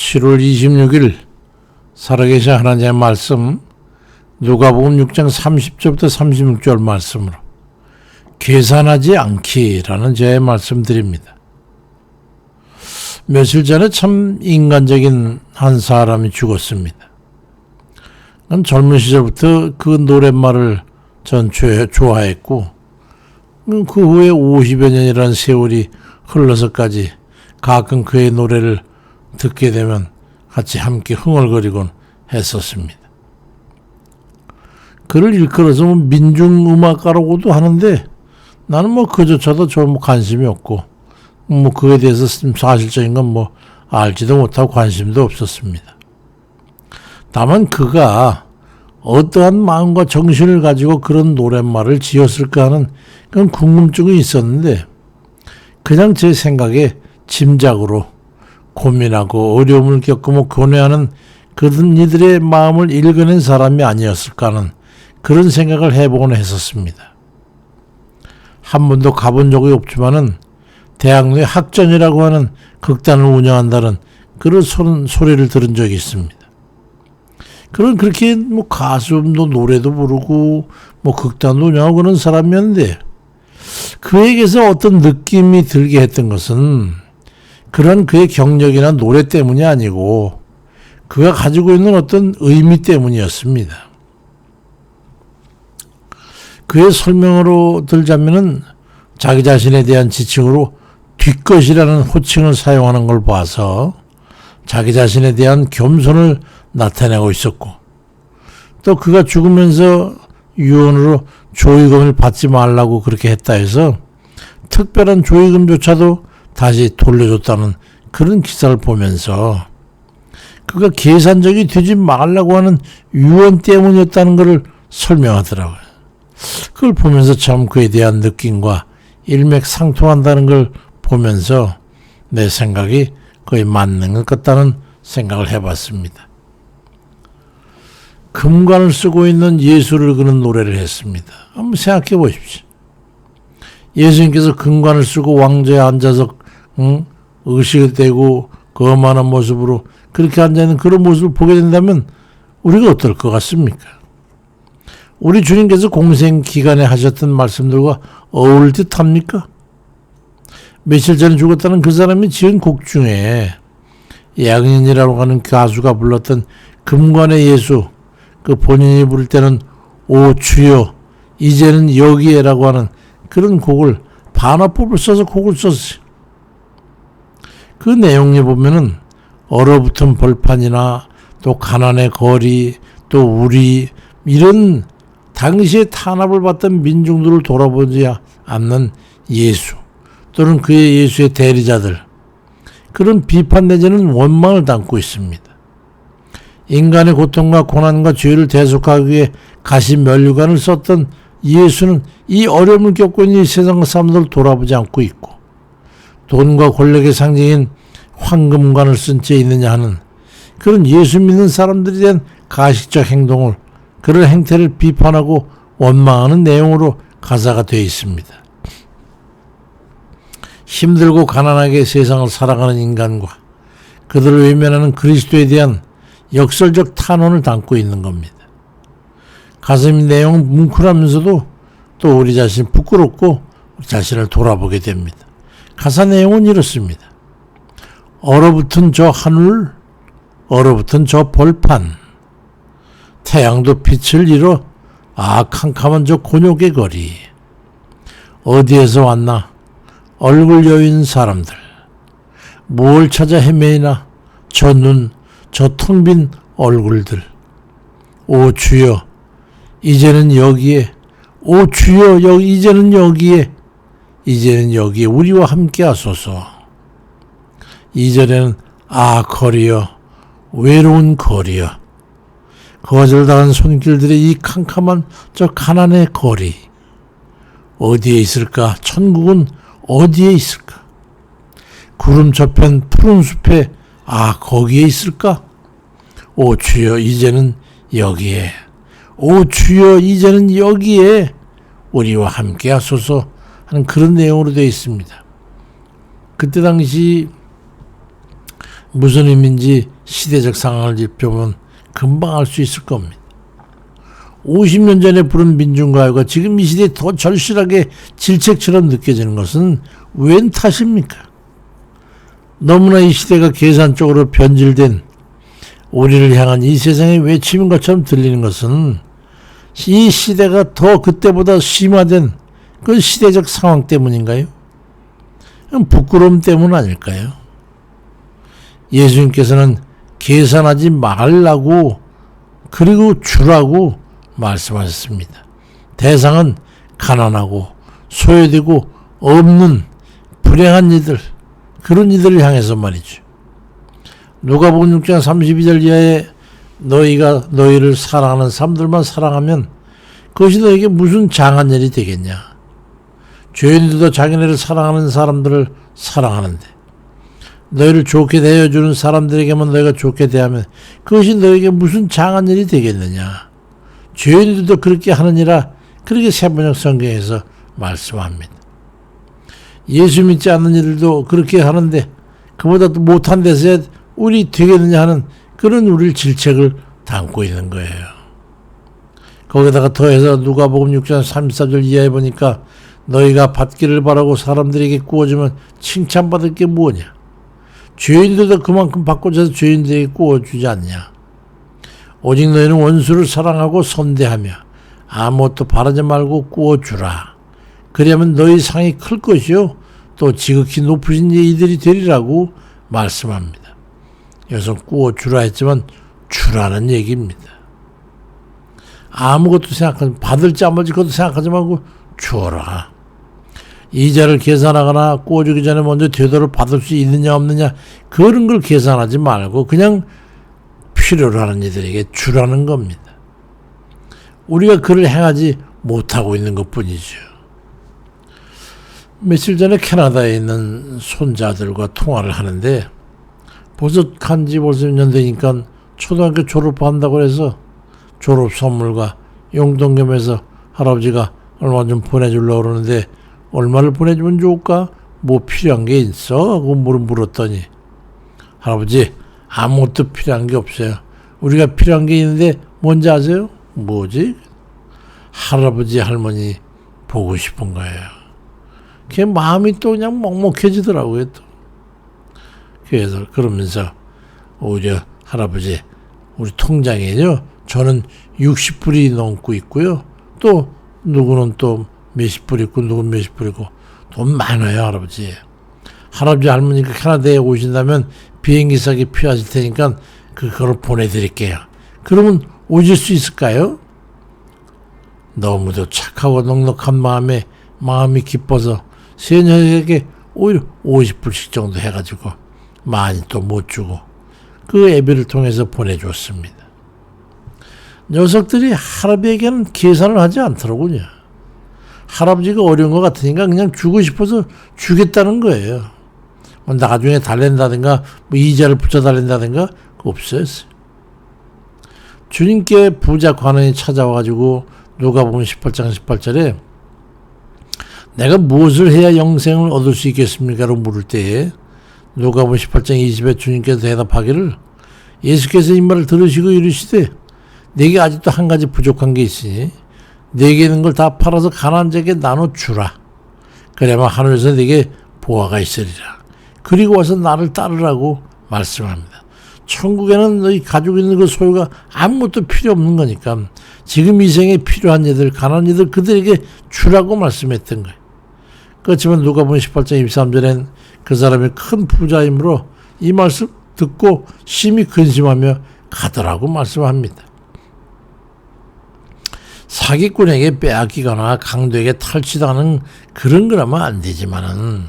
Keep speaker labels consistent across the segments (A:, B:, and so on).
A: 7월 26일 살아계신 하나님의 말씀 누가복음 6장 30절부터 36절 말씀으로 계산하지 않기라는 제 말씀드립니다. 며칠 전에 참 인간적인 한 사람이 죽었습니다. 난 젊은 시절부터 그 노랫말을 전 좋아했고 그 후에 50여 년이라는 세월이 흘러서까지 가끔 그의 노래를 듣게 되면 같이 함께 흥얼거리곤 했었습니다. 그를 일컬어서 민중음악가라고도 하는데 나는 그조차도 좀 관심이 없고 그에 대해서 사실적인 건 알지도 못하고 관심도 없었습니다. 다만 그가 어떠한 마음과 정신을 가지고 그런 노랫말을 지었을까 하는 그런 궁금증이 있었는데 그냥 제 생각에 짐작으로 고민하고 어려움을 겪고 고뇌하는 그런 이들의 마음을 읽어낸 사람이 아니었을까 하는 그런 생각을 해보곤 했었습니다. 한 번도 가본 적이 없지만은 대학 내 학전이라고 하는 극단을 운영한다는 그런 소리를 들은 적이 있습니다. 그렇게 가수도 노래도 부르고 극단도 운영하고 그런 사람이었는데 그에게서 어떤 느낌이 들게 했던 것은 그런 그의 경력이나 노래 때문이 아니고 그가 가지고 있는 어떤 의미 때문이었습니다. 그의 설명으로 들자면은 자기 자신에 대한 지칭으로 뒷것이라는 호칭을 사용하는 걸 봐서 자기 자신에 대한 겸손을 나타내고 있었고 또 그가 죽으면서 유언으로 조의금을 받지 말라고 그렇게 했다 해서 특별한 조의금조차도 다시 돌려줬다는 그런 기사를 보면서 그가 계산적이 되지 말라고 하는 유언 때문이었다는 것을 설명하더라고요. 그걸 보면서 참 그에 대한 느낌과 일맥상통한다는 걸 보면서 내 생각이 거의 맞는 것 같다는 생각을 해봤습니다. 금관을 쓰고 있는 예수를 그는 노래를 했습니다. 한번 생각해 보십시오. 예수님께서 금관을 쓰고 왕좌에 앉아서 의식을 떼고 거만한 모습으로 그렇게 앉아있는 그런 모습을 보게 된다면 우리가 어떨 것 같습니까? 우리 주님께서 공생 기간에 하셨던 말씀들과 어울릴 듯 합니까? 며칠 전에 죽었다는 그 사람이 지은 곡 중에 양인이라고 하는 가수가 불렀던 금관의 예수, 그 본인이 부를 때는 오 주여 이제는 여기에라고 하는 그런 곡을 반화법을 써서 곡을 썼어요. 그 내용에 보면은 얼어붙은 벌판이나 또 가난의 거리 또 우리 이런 당시에 탄압을 받던 민중들을 돌아보지 않는 예수 또는 그의 예수의 대리자들 그런 비판 내지는 원망을 담고 있습니다. 인간의 고통과 고난과 죄를 대속하기 위해 가시 면류관을 썼던 예수는 이 어려움을 겪고 있는 이 세상 사람들을 돌아보지 않고 있고 돈과 권력의 상징인 황금관을 쓴 채 있느냐 하는 그런 예수 믿는 사람들에 대한 가식적 행동을 그런 행태를 비판하고 원망하는 내용으로 가사가 되어 있습니다. 힘들고 가난하게 세상을 살아가는 인간과 그들을 외면하는 그리스도에 대한 역설적 탄원을 담고 있는 겁니다. 가슴 내용은 뭉클하면서도 또 우리 자신 부끄럽고 우리 자신을 돌아보게 됩니다. 가사 내용은 이렇습니다. 얼어붙은 저 하늘, 얼어붙은 저 벌판, 태양도 빛을 잃어 캄캄한 저 곤욕의 거리, 어디에서 왔나 얼굴 여인 사람들, 뭘 찾아 헤매이나 저 눈, 저 텅 빈 얼굴들, 오 주여 이제는 여기에, 오 주여 이제는 여기에, 이제는 여기에 우리와 함께 하소서. 이전에는 거리여 외로운 거리여 거절당한 손길들의 이 캄캄한 저 가난의 거리 어디에 있을까? 천국은 어디에 있을까? 구름 저편 푸른 숲에 거기에 있을까? 오 주여 이제는 여기에, 오 주여 이제는 여기에 우리와 함께 하소서 하는 그런 내용으로 되어 있습니다. 그때 당시 무슨 의미인지 시대적 상황을 짚어보면 금방 알 수 있을 겁니다. 50년 전에 부른 민중가요가 지금 이 시대에 더 절실하게 질책처럼 느껴지는 것은 웬 탓입니까? 너무나 이 시대가 계산적으로 변질된 우리를 향한 이 세상의 외침인 것처럼 들리는 것은 이 시대가 더 그때보다 심화된 그 시대적 상황 때문인가요? 부끄러움 때문 아닐까요? 예수님께서는 계산하지 말라고 그리고 주라고 말씀하셨습니다. 대상은 가난하고 소외되고 없는 불행한 이들, 그런 이들을 향해서 말이죠. 누가복음 6장 32절 이하에 너희가 너희를 사랑하는 사람들만 사랑하면 그것이 너에게 무슨 장한 일이 되겠냐. 죄인들도 자기네를 사랑하는 사람들을 사랑하는데 너희를 좋게 대해주는 사람들에게만 너희가 좋게 대하면 그것이 너에게 무슨 장한 일이 되겠느냐. 죄인들도 그렇게 하느니라. 그렇게 세번역 성경에서 말씀합니다. 예수 믿지 않는 이들도 그렇게 하는데 그보다 도 못한 데서 우리 되겠느냐 하는 그런 우리를 질책을 담고 있는 거예요. 거기다가 더해서 누가복음 6장 34절 이하에 보니까 너희가 받기를 바라고 사람들에게 구워주면 칭찬받을 게 뭐냐. 죄인들도 그만큼 받고자 죄인들에게 구워주지 않냐. 오직 너희는 원수를 사랑하고 선대하며 아무것도 바라지 말고 구워주라. 그러면 너희 상이 클 것이요 또 지극히 높으신 이들이 되리라고 말씀합니다. 여기서 구워주라 했지만 주라는 얘기입니다. 아무것도 생각하지, 받을지 안 받을지 그것도 생각하지 말고 주어라. 이자를 계산하거나 구워주기 전에 먼저 되도록 받을 수 있느냐 없느냐 그런 걸 계산하지 말고 그냥 필요로 하는 이들에게 주라는 겁니다. 우리가 그를 행하지 못하고 있는 것뿐이죠. 며칠 전에 캐나다에 있는 손자들과 통화를 하는데 벌써 간지 벌써 몇 년 되니까 초등학교 졸업한다고 해서 졸업 선물과 용돈 겸해서 할아버지가 얼마 좀 보내주려고 그러는데 얼마를 보내주면 좋을까? 뭐 필요한 게 있어? 하고 물었더니 할아버지 아무것도 필요한 게 없어요. 우리가 필요한 게 있는데 뭔지 아세요? 뭐지? 할아버지 할머니 보고 싶은 거예요. 걔 마음이 또 그냥 먹먹해지더라고요. 또. 그래서 그러면서 오히려 할아버지 우리 통장에요. 저는 60불이 넘고 있고요. 또 누구는 또 몇십 불 있고 누구는 몇십 불 있고 돈 많아요 할아버지. 할아버지 할머니가 캐나다에 오신다면 비행기 싸게 필요하실 테니까 그걸 보내드릴게요. 그러면 오실 수 있을까요? 너무도 착하고 넉넉한 마음이 기뻐서 세녀에게 오히려 50불씩 정도 해가지고 많이 또 못 주고 그 애비를 통해서 보내줬습니다. 녀석들이 할아버지에게는 계산을 하지 않더라고요. 할아버지가 어려운 것 같으니까 그냥 주고 싶어서 주겠다는 거예요. 뭐 나중에 달랜다든가 뭐 이자를 붙여 달랜다든가 없었어요. 주님께 부자 관원이 찾아와가지고 누가복음 18장 18절에 내가 무엇을 해야 영생을 얻을 수 있겠습니까? 라고 물을 때에 누가복음 18장 20에 주님께서 대답하기를 예수께서 이 말을 들으시고 이르시되 내게 아직도 한 가지 부족한 게 있으니 내게 있는 걸 다 팔아서 가난한 자에게 나눠주라. 그래야만 하늘에서 내게 보화가 있으리라. 그리고 와서 나를 따르라고 말씀합니다. 천국에는 너희 가지고 있는 그 소유가 아무것도 필요 없는 거니까 지금 이 생에 필요한 이들, 가난한 이들 그들에게 주라고 말씀했던 거예요. 그렇지만 누가복음 18장 23절엔 그 사람이 큰 부자이므로 이 말씀 듣고 심히 근심하며 가더라고 말씀합니다. 사기꾼에게 빼앗기거나 강도에게 탈취당하는 그런 거라면 안 되지만은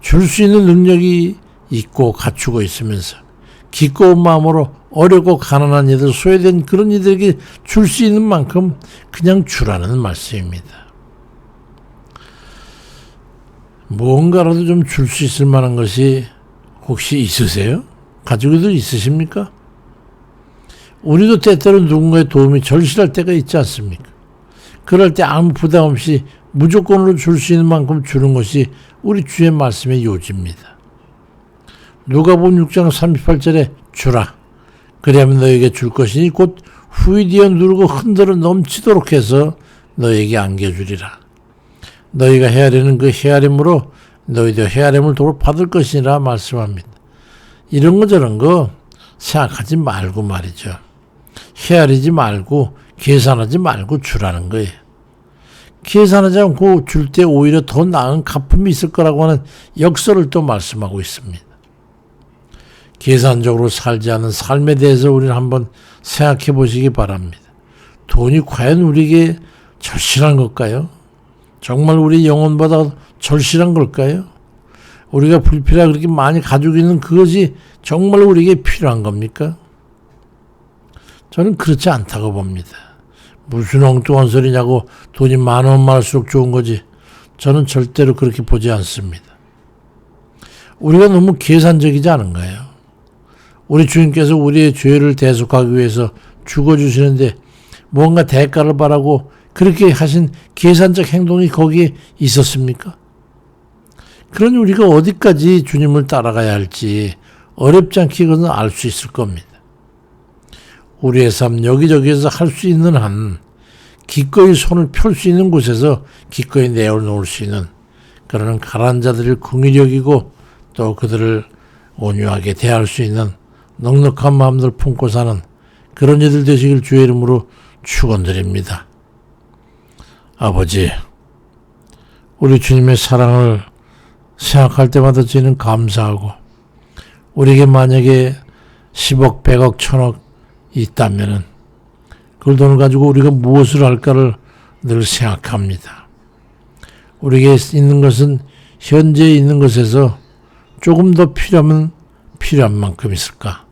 A: 줄 수 있는 능력이 있고 갖추고 있으면서 기꺼운 마음으로 어렵고 가난한 이들, 소외된 그런 이들에게 줄 수 있는 만큼 그냥 주라는 말씀입니다. 무언가라도 좀 줄 수 있을 만한 것이 혹시 있으세요? 가지고도 있으십니까? 우리도 때때로 누군가의 도움이 절실할 때가 있지 않습니까? 그럴 때 아무 부담 없이 무조건으로 줄 수 있는 만큼 주는 것이 우리 주의 말씀의 요지입니다. 누가복음 6장 38절에 주라. 그리하면 너에게 줄 것이니 곧 후이디어 누르고 흔들어 넘치도록 해서 너에게 안겨주리라. 너희가 헤아리는 그 헤아림으로 너희도 헤아림을 도로 받을 것이니라 말씀합니다. 이런 거 저런 거 생각하지 말고 말이죠. 헤아리지 말고 계산하지 말고 주라는 거예요. 계산하지 않고 줄 때 오히려 더 나은 갚음이 있을 거라고 하는 역설을 또 말씀하고 있습니다. 계산적으로 살지 않은 삶에 대해서 우리는 한번 생각해 보시기 바랍니다. 돈이 과연 우리에게 절실한 걸까요? 정말 우리 영혼보다 절실한 걸까요? 우리가 불필요하게 그렇게 많이 가지고 있는 그것이 정말 우리에게 필요한 겁니까? 저는 그렇지 않다고 봅니다. 무슨 엉뚱한 소리냐고 돈이 많으면 많을수록 좋은 거지. 저는 절대로 그렇게 보지 않습니다. 우리가 너무 계산적이지 않은가요? 우리 주님께서 우리의 죄를 대속하기 위해서 죽어주시는데 뭔가 대가를 바라고 그렇게 하신 계산적 행동이 거기에 있었습니까? 그러니 우리가 어디까지 주님을 따라가야 할지 어렵지 않게 그것은 알 수 있을 겁니다. 우리의 삶 여기저기에서 할 수 있는 한 기꺼이 손을 펼 수 있는 곳에서 기꺼이 내어놓을 수 있는 그러는 가난한 자들을 긍휼히 여기고 또 그들을 온유하게 대할 수 있는 넉넉한 마음들 품고 사는 그런 이들 되시길 주의 이름으로 축원드립니다. 아버지, 우리 주님의 사랑을 생각할 때마다 저희는 감사하고 우리에게 만약에 10억, 100억, 1000억 있다면은 그 돈을 가지고 우리가 무엇을 할까를 늘 생각합니다. 우리에게 있는 것은 현재 있는 것에서 조금 더 필요하면 필요한 만큼 있을까?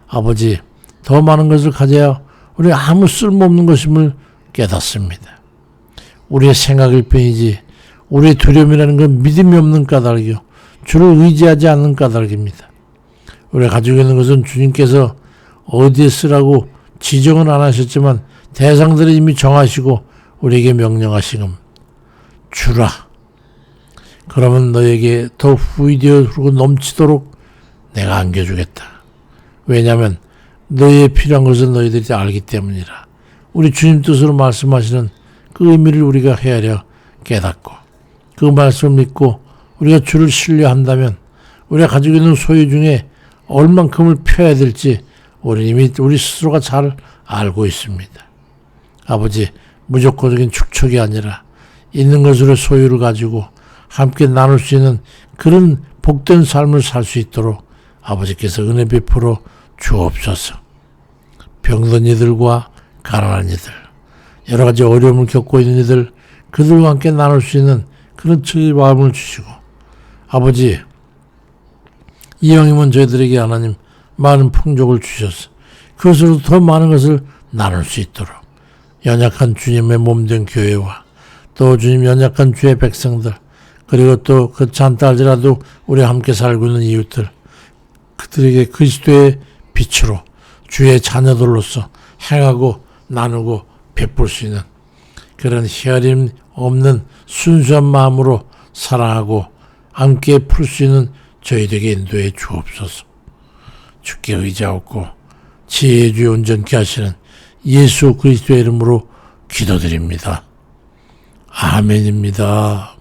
A: 아버지, 더 많은 것을 가져야 우리가 아무 쓸모없는 것임을 깨닫습니다. 우리의 생각일 뿐이지 우리의 두려움이라는 건 믿음이 없는 까닭이요. 주를 의지하지 않는 까닭입니다. 우리가 가지고 있는 것은 주님께서 어디에 쓰라고 지정은 안 하셨지만 대상들을 이미 정하시고 우리에게 명령하시금 주라. 그러면 너에게 더 후이되어 흐르고 넘치도록 내가 안겨주겠다. 왜냐하면 너희의 필요한 것을 너희들이 알기 때문이라. 우리 주님 뜻으로 말씀하시는 그 의미를 우리가 헤아려 깨닫고 그 말씀을 믿고 우리가 주를 신뢰한다면 우리가 가지고 있는 소유 중에 얼만큼을 펴야 될지 우리 이미 우리 스스로가 잘 알고 있습니다. 아버지, 무조건적인 축척이 아니라 있는 것으로 소유를 가지고 함께 나눌 수 있는 그런 복된 삶을 살 수 있도록 아버지께서 은혜 베풀어 주옵소서. 병든 이들과 가난한 이들, 여러 가지 어려움을 겪고 있는 이들, 그들과 함께 나눌 수 있는 그런 저희 마음을 주시고 아버지, 이왕이면 저희들에게 하나님 많은 풍족을 주셔서 그것으로 더 많은 것을 나눌 수 있도록 연약한 주님의 몸된 교회와 또 주님 연약한 주의 백성들 그리고 또 그렇지 않다 할지라도 우리가 함께 살고 있는 이웃들 그들에게 그리스도의 빛으로 주의 자녀들로서 행하고 나누고 베풀 수 있는 그런 헤아림 없는 순수한 마음으로 사랑하고 함께 풀 수 있는 저희에게 인도해 주옵소서. 주께 의지하옵고 지혜의 주에 온전케 하시는 예수 그리스도의 이름으로 기도드립니다. 아멘입니다.